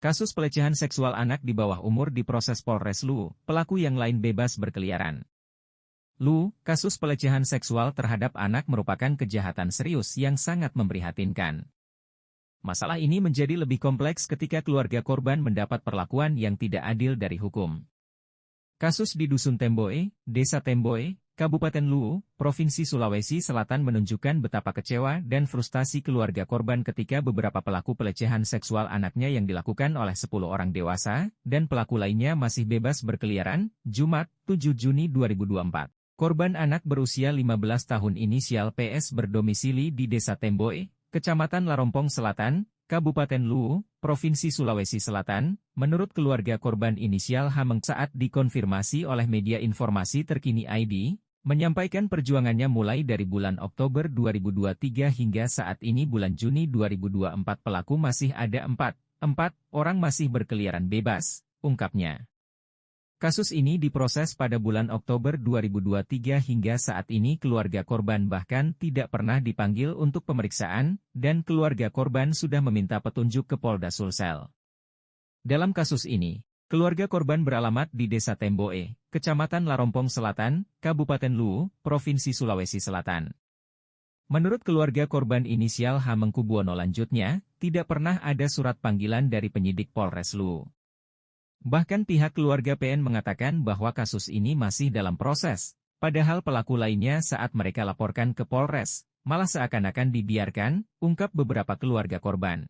Kasus pelecehan seksual anak di bawah umur diproses Polres Luwu, pelaku yang lain bebas berkeliaran. Luwu, kasus pelecehan seksual terhadap anak merupakan kejahatan serius yang sangat memprihatinkan. Masalah ini menjadi lebih kompleks ketika keluarga korban mendapat perlakuan yang tidak adil dari hukum. Kasus di Dusun Temboe, Desa Temboe, Kabupaten Luwu, Provinsi Sulawesi Selatan menunjukkan betapa kecewa dan frustasi keluarga korban ketika beberapa pelaku pelecehan seksual anaknya yang dilakukan oleh 10 orang dewasa, dan pelaku lainnya masih bebas berkeliaran, Jumat, 7 Juni 2024. Korban anak berusia 15 tahun inisial PS berdomisili di Desa Temboe, Kecamatan Larompong Selatan, Kabupaten Luwu, Provinsi Sulawesi Selatan. Menurut keluarga korban inisial Hameng saat dikonfirmasi oleh media informasi terkini ID, menyampaikan perjuangannya mulai dari bulan Oktober 2023 hingga saat ini bulan Juni 2024 pelaku masih ada 4 orang masih berkeliaran bebas, ungkapnya. Kasus ini diproses pada bulan Oktober 2023 hingga saat ini keluarga korban bahkan tidak pernah dipanggil untuk pemeriksaan, dan keluarga korban sudah meminta petunjuk ke Polda Sulsel. Dalam kasus ini, keluarga korban beralamat di Desa Temboe, Kecamatan Larompong Selatan, Kabupaten Luwu, Provinsi Sulawesi Selatan. Menurut keluarga korban inisial Hameng Kubuwono lanjutnya, tidak pernah ada surat panggilan dari penyidik Polres Luwu. Bahkan pihak keluarga PN mengatakan bahwa kasus ini masih dalam proses, padahal pelaku lainnya saat mereka laporkan ke Polres, malah seakan-akan dibiarkan, ungkap beberapa keluarga korban.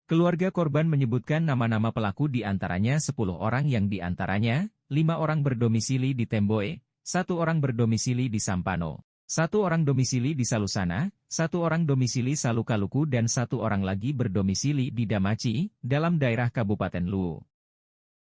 Keluarga korban menyebutkan nama-nama pelaku di antaranya 10 orang yang di antaranya, 5 orang berdomisili di Temboe, 1 orang berdomisili di Sampano, 1 orang domisili di Salusana, 1 orang domisili Salukaluku dan 1 orang lagi berdomisili di Damaci, dalam daerah Kabupaten Luwu.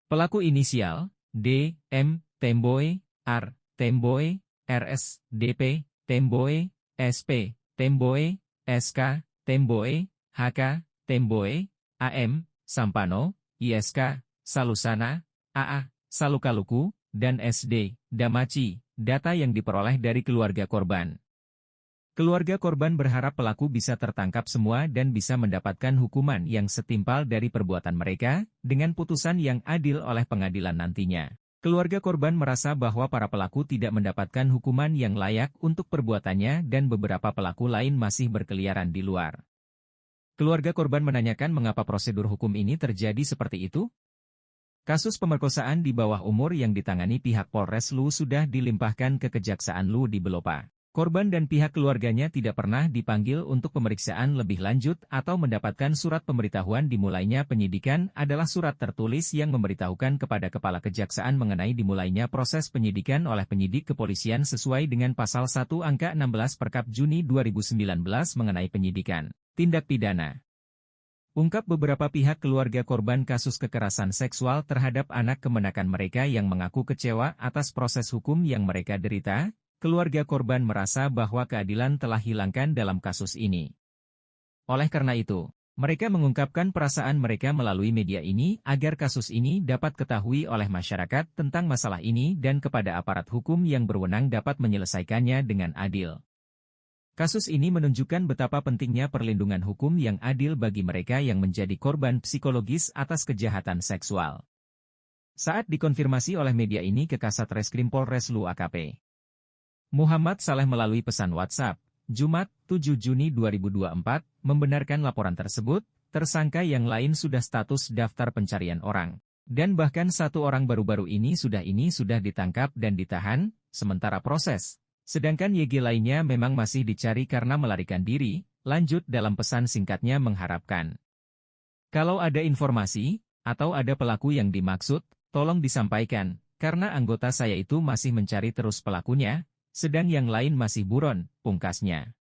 Pelaku inisial, D, M, Temboe, R, Temboe, RS, DP, Temboe, SP, Temboe, SK, Temboe, HK, Temboe, AM, Sampano, ISK, Salusana, AA, Salukaluku, dan SD, Damaci, data yang diperoleh dari keluarga korban. Keluarga korban berharap pelaku bisa tertangkap semua dan bisa mendapatkan hukuman yang setimpal dari perbuatan mereka, dengan putusan yang adil oleh pengadilan nantinya. Keluarga korban merasa bahwa para pelaku tidak mendapatkan hukuman yang layak untuk perbuatannya dan beberapa pelaku lain masih berkeliaran di luar. Keluarga korban menanyakan mengapa prosedur hukum ini terjadi seperti itu? Kasus pemerkosaan di bawah umur yang ditangani pihak Polres Luwu sudah dilimpahkan ke Kejaksaan Luwu di Belopa. Korban dan pihak keluarganya tidak pernah dipanggil untuk pemeriksaan lebih lanjut atau mendapatkan surat pemberitahuan dimulainya penyidikan adalah surat tertulis yang memberitahukan kepada Kepala Kejaksaan mengenai dimulainya proses penyidikan oleh penyidik kepolisian sesuai dengan Pasal 1 Angka 16 Perkap Juni 2019 mengenai penyidikan tindak pidana. Ungkap beberapa pihak keluarga korban kasus kekerasan seksual terhadap anak kemenakan mereka yang mengaku kecewa atas proses hukum yang mereka derita. Keluarga korban merasa bahwa keadilan telah hilangkan dalam kasus ini. Oleh karena itu, mereka mengungkapkan perasaan mereka melalui media ini agar kasus ini dapat ketahui oleh masyarakat tentang masalah ini dan kepada aparat hukum yang berwenang dapat menyelesaikannya dengan adil. Kasus ini menunjukkan betapa pentingnya perlindungan hukum yang adil bagi mereka yang menjadi korban psikologis atas kejahatan seksual. Saat dikonfirmasi oleh media ini ke Kasat Reskrim Polres Luwu AKP Muhammad Saleh melalui pesan WhatsApp, Jumat, 7 Juni 2024, membenarkan laporan tersebut, tersangka yang lain sudah status daftar pencarian orang. Dan bahkan 1 orang baru-baru ini sudah ditangkap dan ditahan, sementara proses. Sedangkan YG lainnya memang masih dicari karena melarikan diri, lanjut dalam pesan singkatnya mengharapkan. Kalau ada informasi, atau ada pelaku yang dimaksud, tolong disampaikan, karena anggota saya itu masih mencari terus pelakunya, sedang yang lain masih buron, pungkasnya.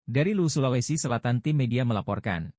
Dari Luwu Sulawesi Selatan tim media melaporkan.